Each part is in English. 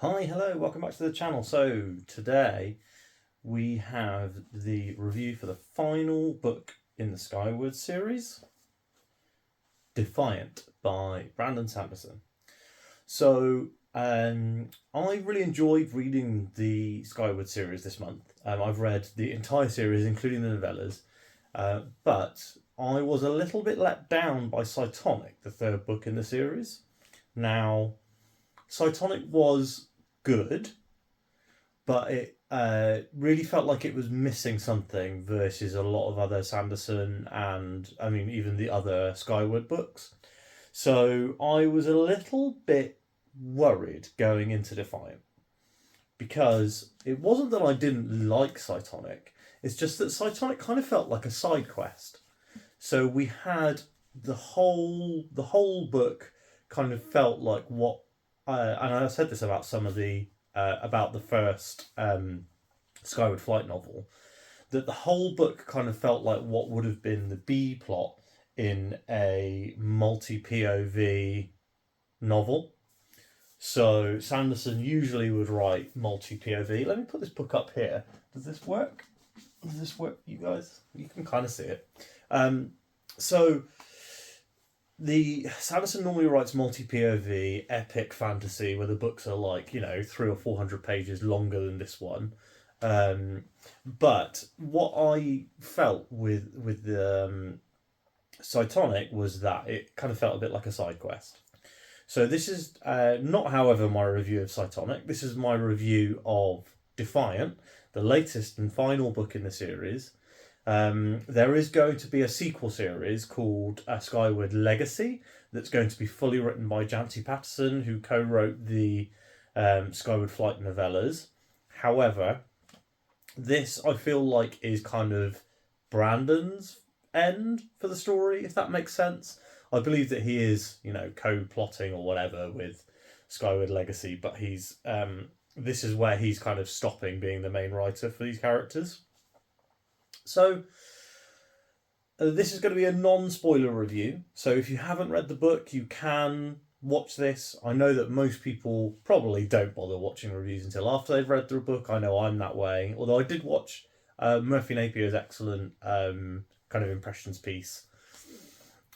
Hi, hello, welcome back to the channel. So today we have the review for the final book in the Skyward series, Defiant by Brandon Sanderson. So I really enjoyed reading the Skyward series this month. I've read the entire series, including the novellas, but I was a little bit let down by Cytonic, the third book in the series. Now, Cytonic was good, but it really felt like it was missing something versus a lot of other Sanderson and, I mean, even the other Skyward books. So I was a little bit worried going into Defiant because it wasn't that I didn't like Cytonic, it's just that Cytonic kind of felt like a side quest. So we had the whole book kind of felt like what, and I said this about some of the about the first Skyward Flight novel, that the whole book kind of felt like what would have been the B plot in a multi POV novel. So Sanderson usually would write multi POV. Let me put this book up here. Does this work? Does this work, you guys? You can kind of see it. So the Sanderson normally writes multi POV epic fantasy where the books are like 300 or 400 pages longer than this one. But what I felt with the Cytonic was that it kind of felt a bit like a side quest. So this is not, however, my review of Cytonic. This is my review of Defiant, the latest and final book in the series. There is going to be a sequel series called Skyward Legacy that's going to be fully written by Janci Patterson, who co-wrote the Skyward Flight novellas. However, this I feel like is kind of Brandon's end for the story, if that makes sense. I believe that he is, co-plotting or whatever with Skyward Legacy, but he's this is where he's kind of stopping being the main writer for these characters. So this is going to be a non-spoiler review. So if you haven't read the book, you can watch this. I know that most people probably don't bother watching reviews until after they've read the book. I know I'm that way. Although I did watch Murphy Napier's excellent kind of impressions piece.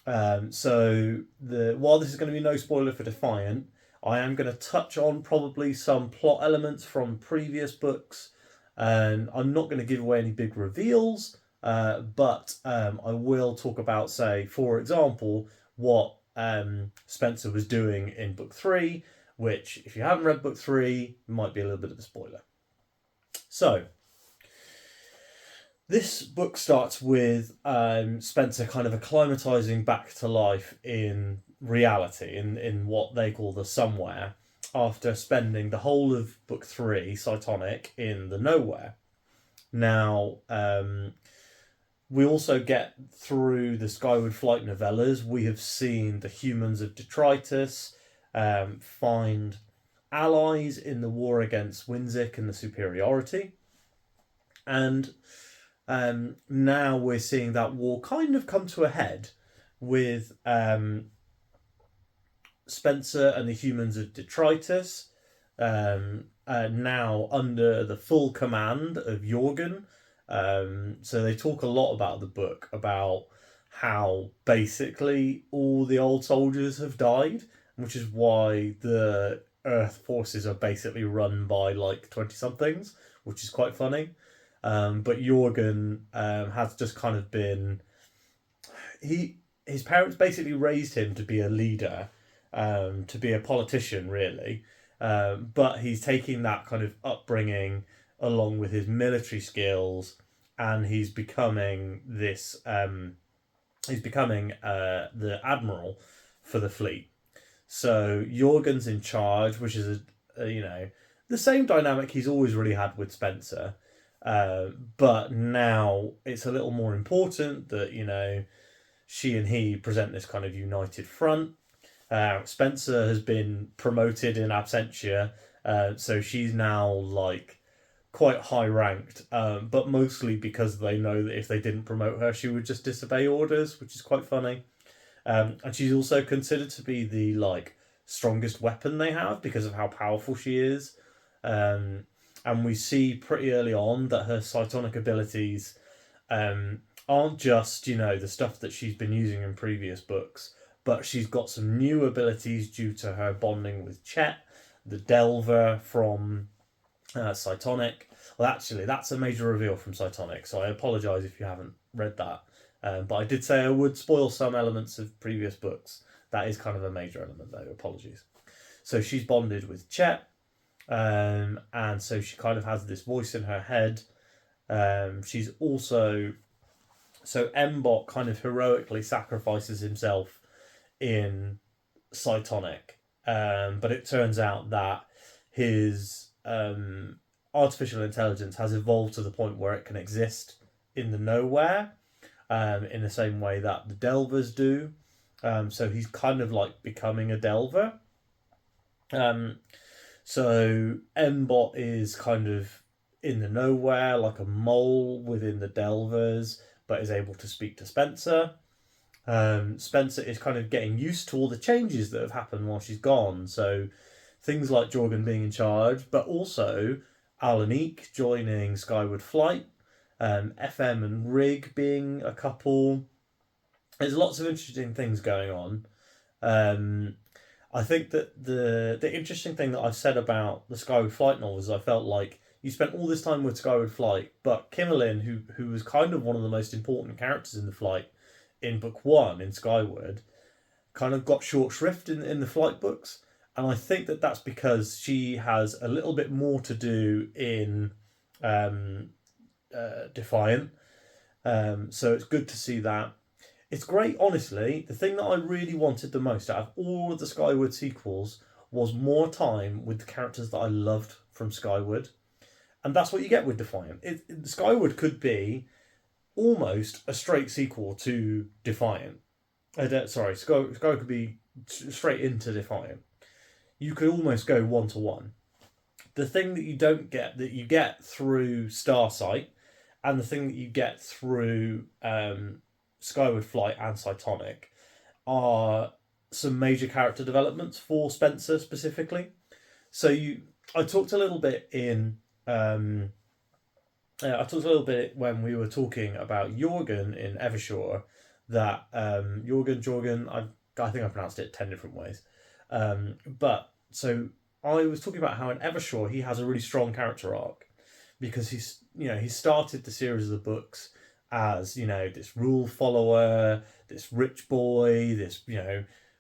So while this is going to be no spoiler for Defiant, I am going to touch on probably some plot elements from previous books. I'm not going to give away any big reveals, but I will talk about, say, for example, what Spencer was doing in book 3, which, if you haven't read book 3, might be a little bit of a spoiler. So, this book starts with Spencer kind of acclimatizing back to life in reality, in what they call the somewhere, after spending the whole of book 3, Cytonic, in the nowhere. Now, we also get through the Skyward Flight novellas, we have seen the humans of Detritus find allies in the war against Winzik and the Superiority. And now we're seeing that war kind of come to a head with Spencer and the humans of Detritus now under the full command of Jorgen. So they talk a lot about the book, about how basically all the old soldiers have died, which is why the Earth forces are basically run by like 20-somethings, which is quite funny. But Jorgen has just kind of been... His parents basically raised him to be a leader, to be a politician, really. But he's taking that kind of upbringing along with his military skills, and he's becoming this. He's becoming the admiral for the fleet. So Jorgen's in charge, which is the same dynamic he's always really had with Spencer. But now it's a little more important that she and he present this kind of united front. Spencer has been promoted in absentia, so she's now like quite high ranked, but mostly because they know that if they didn't promote her, she would just disobey orders, which is quite funny. And she's also considered to be the like strongest weapon they have because of how powerful she is. Um, and we see pretty early on that her psionic abilities um, aren't just, the stuff that she's been using in previous books, but she's got some new abilities due to her bonding with Chet, the Delver from Cytonic. Well, actually, that's a major reveal from Cytonic, so I apologise if you haven't read that. But I did say I would spoil some elements of previous books. That is kind of a major element, though. Apologies. So she's bonded with Chet, and so she kind of has this voice in her head. She's also so Mbot kind of heroically sacrifices himself in Cytonic, but it turns out that his artificial intelligence has evolved to the point where it can exist in the nowhere, in the same way that the Delvers do. So he's kind of like becoming a Delver. So Mbot is kind of in the nowhere, like a mole within the Delvers, but is able to speak to Spencer. Spencer is kind of getting used to all the changes that have happened while she's gone. So things like Jorgen being in charge, but also Alanique joining Skyward Flight, FM and Rig being a couple. There's lots of interesting things going on. I think that the interesting thing that I've said about the Skyward Flight novels, I felt like you spent all this time with Skyward Flight, but Kimmerlin, who was kind of one of the most important characters in the flight in book one in Skyward, kind of got short shrift in the flight books. And I think that that's because she has a little bit more to do in Defiant. So it's good to see that. It's great, honestly. The thing that I really wanted the most out of all of the Skyward sequels was more time with the characters that I loved from Skyward. And that's what you get with Defiant. Skyward could be almost a straight sequel to Defiant. Skyward could be straight into Defiant. You could almost go one to one. The thing that you don't get, that you get through Starsight, and the thing that you get through Skyward Flight and Cytonic, are some major character developments for Spencer specifically. So I talked a little bit when we were talking about Jorgen in Evershore, that Jorgen, I think I pronounced it 10 different ways. But so I was talking about how in Evershore he has a really strong character arc because he started the series of the books as, this rule follower, this rich boy, this,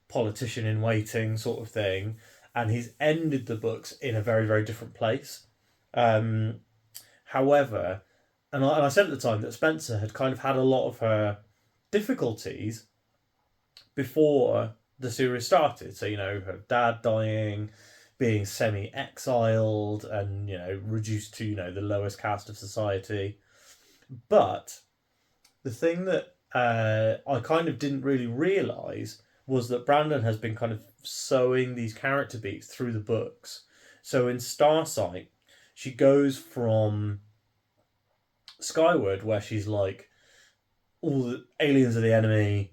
politician in waiting sort of thing. And he's ended the books in a very, very different place. However, and I said at the time that Spencer had kind of had a lot of her difficulties before the series started. So, her dad dying, being semi-exiled, and, reduced to, the lowest caste of society. But the thing that I kind of didn't really realise was that Brandon has been kind of sowing these character beats through the books. So in Starsight, she goes from Skyward, where she's like, all the aliens are the enemy,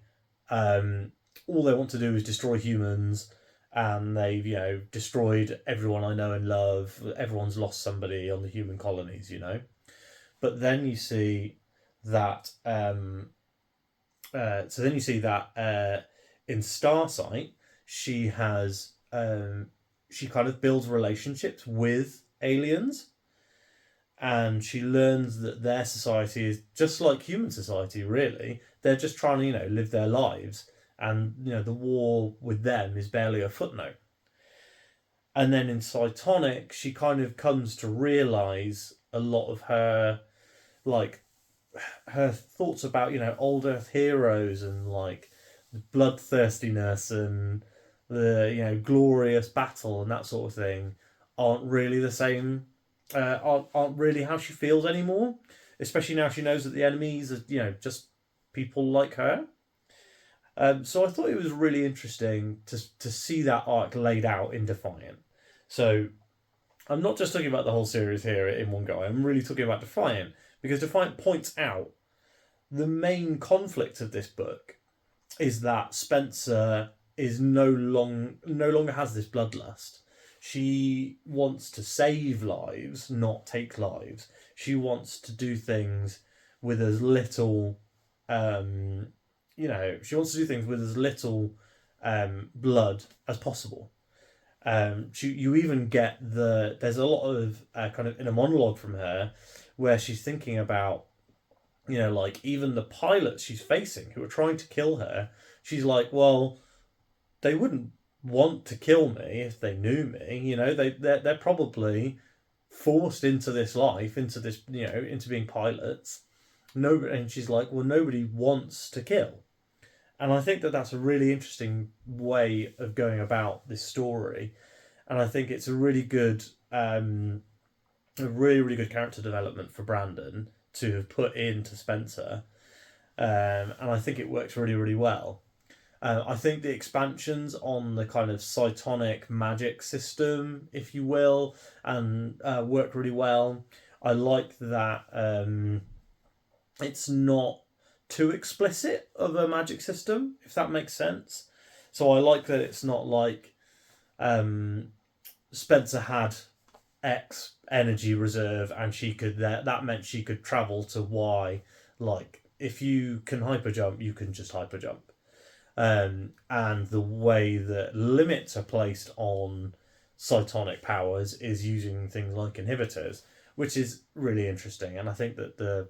all they want to do is destroy humans, and they've, destroyed everyone I know and love, everyone's lost somebody on the human colonies, But then you see that, in Starsight, she has, she kind of builds relationships with aliens, and she learns that their society is just like human society, really. They're just trying to, live their lives, and, the war with them is barely a footnote. And then in Cytonic, she kind of comes to realise a lot of her, her thoughts about, old Earth heroes and, bloodthirstiness and the, glorious battle and that sort of thing aren't really the same, aren't really how she feels anymore, especially now she knows that the enemies are, just people like her. So I thought it was really interesting to see that arc laid out in Defiant. So I'm not just talking about the whole series here in one go. I'm really talking about Defiant, because Defiant points out the main conflict of this book is that Spencer is no longer has this bloodlust. She wants to save lives, not take lives. She wants to do things with as little, she wants to do things with as little blood as possible. You even get there's a lot of kind of inner monologue from her where she's thinking about, like even the pilots she's facing who are trying to kill her. She's like, well, they wouldn't want to kill me if they knew me. They're probably forced into this life, into this, into being pilots. And she's like, well, nobody wants to kill. And I think that that's a really interesting way of going about this story. And I think it's a really good, really good character development for Brandon to have put into Spencer. And I think it works really, really well. I think the expansions on the kind of cytonic magic system, if you will, and work really well. I like that it's not too explicit of a magic system, if that makes sense. So I like that it's not like Spencer had X energy reserve and she could that meant she could travel to Y. Like if you can hyperjump, you can just hyperjump. And the way that limits are placed on cytonic powers is using things like inhibitors, which is really interesting. And I think that the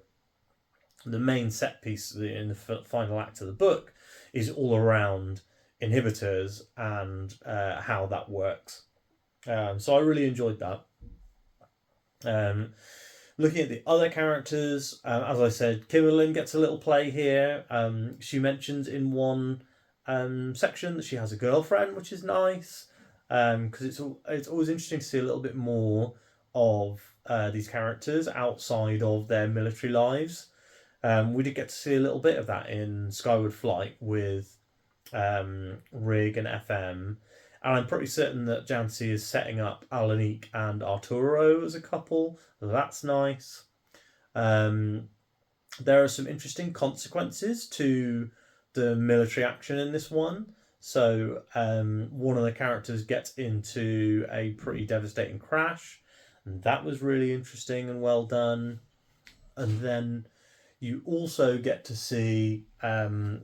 main set piece in the final act of the book is all around inhibitors and how that works. So I really enjoyed that. Looking at the other characters, as I said, Kimberlyn gets a little play here. She mentions in one section that she has a girlfriend, which is nice, because it's always interesting to see a little bit more of these characters outside of their military lives. We did get to see a little bit of that in Skyward Flight with Rig and FM, and I'm pretty certain that Jancy is setting up Alanique and Arturo as a couple. So that's nice. There are some interesting consequences to the military action in this one. So one of the characters gets into a pretty devastating crash, and that was really interesting and well done. And then you also get to see a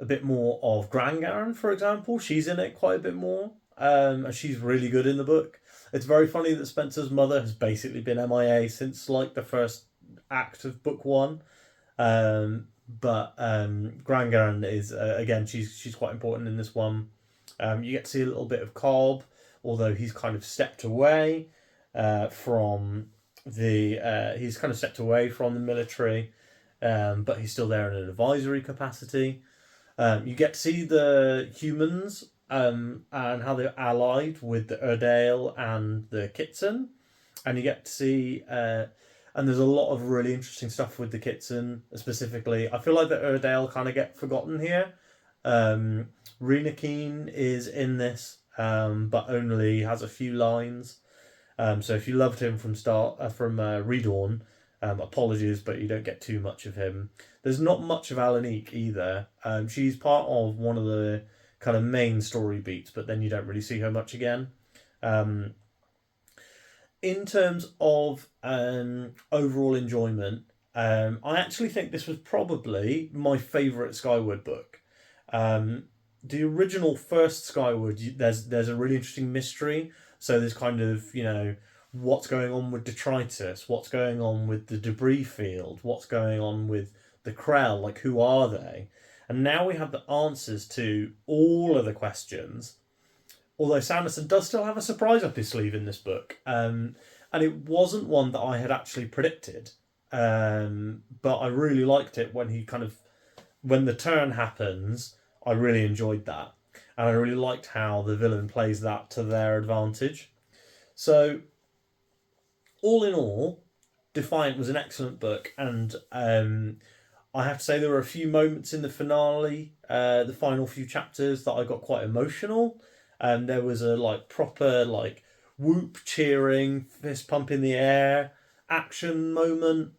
bit more of Grangaran, for example. She's in it quite a bit more, and she's really good in the book. It's very funny that Spencer's mother has basically been MIA since like the first act of book one. But Grangaran is again, she's quite important in this one. You get to see a little bit of Cobb, although he's kind of stepped away from the military, but he's still there in an advisory capacity. You get to see the humans and how they're allied with the Erdale and the Kitson, and you get to see and there's a lot of really interesting stuff with the Kitson specifically. I feel like the Erdale kind of get forgotten here. Renakeen is in this, but only has a few lines. So if you loved him from Redawn, apologies, but you don't get too much of him. There's not much of Alanique either. She's part of one of the kind of main story beats, but then you don't really see her much again. In terms of overall enjoyment, I actually think this was probably my favourite Skyward book. The original first Skyward, there's a really interesting mystery. So there's kind of, what's going on with detritus, what's going on with the debris field, what's going on with the Krell, like who are they? And now we have the answers to all of the questions. Although Sanderson does still have a surprise up his sleeve in this book. And it wasn't one that I had actually predicted. But I really liked it when when the turn happens, I really enjoyed that. And I really liked how the villain plays that to their advantage. So, all in all, Defiant was an excellent book. And I have to say there were a few moments in the finale, the final few chapters, that I got quite emotional. There was a proper whoop cheering, fist pump in the air action moment.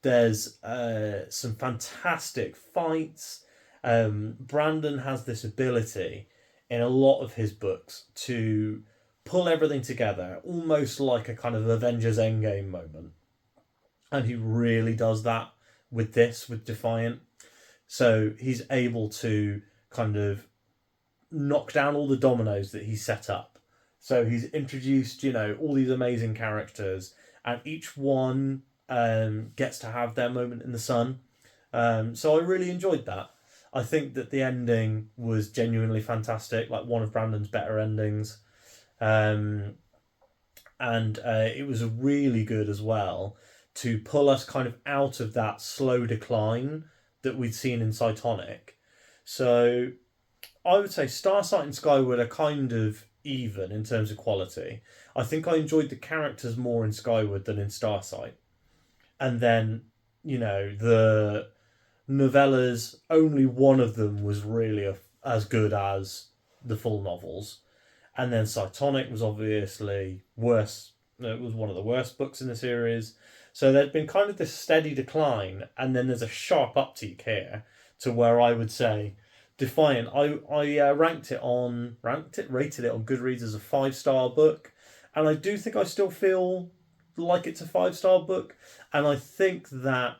There's some fantastic fights. Brandon has this ability in a lot of his books to pull everything together, almost like a kind of Avengers Endgame moment. And he really does that with Defiant. So he's able to kind of knock down all the dominoes that he set up. So he's introduced, all these amazing characters, and each one gets to have their moment in the sun. So I really enjoyed that. I think that the ending was genuinely fantastic, like one of Brandon's better endings. And it was really good as well to pull us kind of out of that slow decline that we'd seen in Cytonic. So I would say Starsight and Skyward are kind of even in terms of quality. I think I enjoyed the characters more in Skyward than in Starsight. And then, the novellas, only one of them was really as good as the full novels. And then Cytonic was obviously worse. It was one of the worst books in the series. So there'd been kind of this steady decline, and then there's a sharp uptick here to where I would say Defiant. I rated it on Goodreads as a 5-star book, and I do think I still feel like it's a 5-star book, and I think that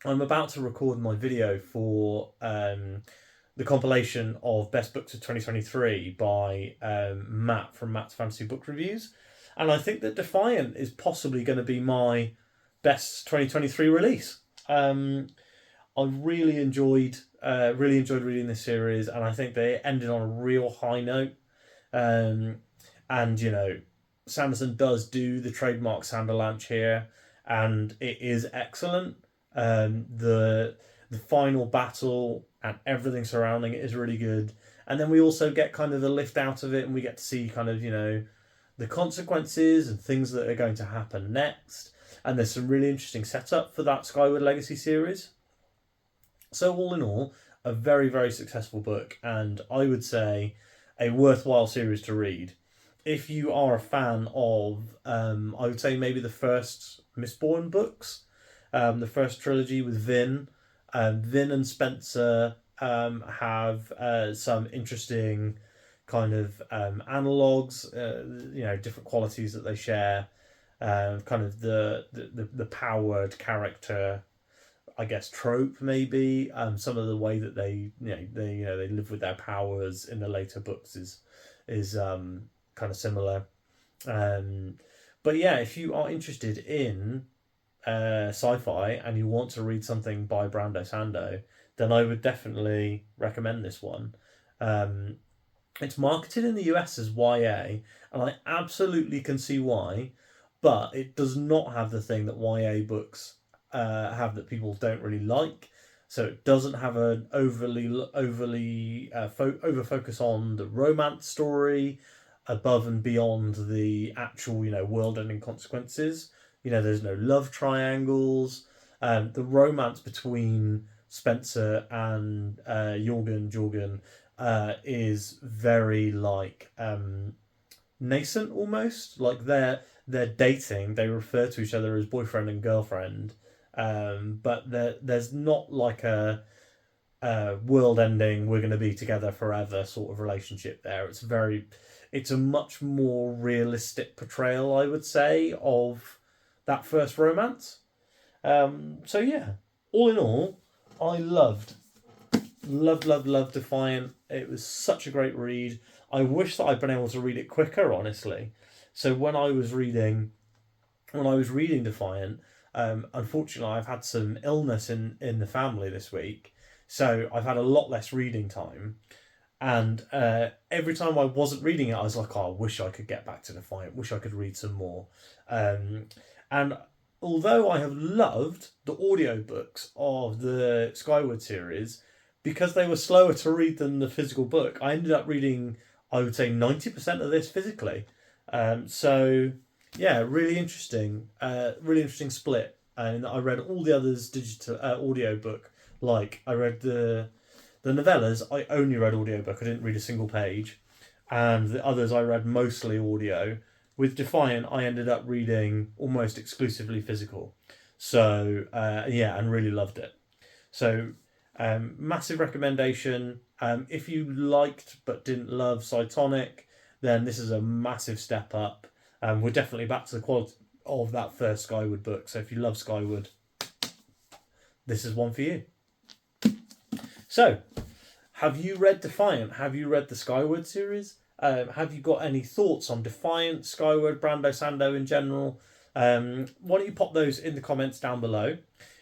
I'm about to record my video for the compilation of best books of 2023 by Matt from Matt's Fantasy Book Reviews, and I think that Defiant is possibly going to be my best 2023 release. I really enjoyed reading this series, and I think they ended on a real high note. And Sanderson does do the trademark Sanderlanche here, and it is excellent. The final battle and everything surrounding it is really good, and then we also get kind of the lift out of it, and we get to see kind of the consequences and things that are going to happen next. And there's some really interesting setup for that Skyward Legacy series. So all in all, a very, very successful book, and I would say a worthwhile series to read. If you are a fan of, I would say maybe the first Mistborn books, the first trilogy with Vin. Vin and Spencer have some interesting kind of analogues, different qualities that they share. Kind of the powered character, I guess, trope maybe. Some of the way that they live with their powers in the later books is kind of similar. But yeah, if you are interested in sci-fi and you want to read something by Brando Sando, then I would definitely recommend this one. It's marketed in the US as YA, and I absolutely can see why, but it does not have the thing that YA books have that people don't really like. So it doesn't have an overly over focus on the romance story above and beyond the actual world-ending consequences. There's no love triangles. The romance between Spencer and Jorgen is very nascent almost. Like they're dating. They refer to each other as boyfriend and girlfriend. But there's not like a world-ending, we're going to be together forever sort of relationship there. It's a much more realistic portrayal, I would say, of that first romance. So yeah, all in all, I loved Defiant. It was such a great read. I wish that I'd been able to read it quicker, honestly. So when I was reading Defiant, unfortunately, I've had some illness in the family this week, so I've had a lot less reading time. And every time I wasn't reading it, I was like, oh, I wish I could get back to Defiant. Wish I could read some more. And although I have loved the audiobooks of the Skyward series, because they were slower to read than the physical book, I ended up reading, I would say, 90% of this physically. So yeah, really interesting split. And I read all the others digital audiobook. Like I read the novellas, I only read audiobook. I didn't read a single page. And the others I read mostly audio. With Defiant, I ended up reading almost exclusively physical. So yeah, and really loved it. So massive recommendation. If you liked but didn't love Cytonic, then this is a massive step up. We're definitely back to the quality of that first Skyward book. So if you love Skyward, this is one for you. So, have you read Defiant? Have you read the Skyward series? Have you got any thoughts on Defiant, Skyward, Brando Sando in general? Why don't you pop those in the comments down below?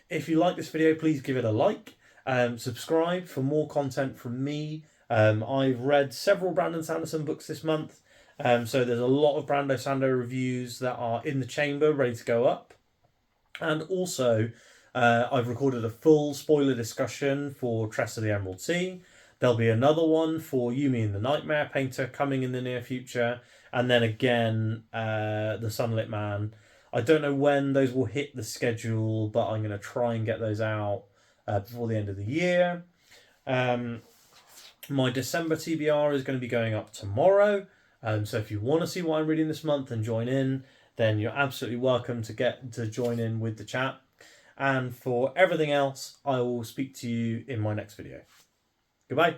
If you like this video, please give it a like. Subscribe for more content from me. I've read several Brandon Sanderson books this month. So there's a lot of Brando Sando reviews that are in the chamber, ready to go up. And also, I've recorded a full spoiler discussion for Tress of the Emerald Sea. There'll be another one for Yumi and the Nightmare Painter coming in the near future. And then again, the Sunlit Man. I don't know when those will hit the schedule, but I'm going to try and get those out before the end of the year. My December TBR is going to be going up tomorrow. So if you want to see what I'm reading this month and join in, then you're absolutely welcome to join in with the chat. And for everything else, I will speak to you in my next video. Goodbye.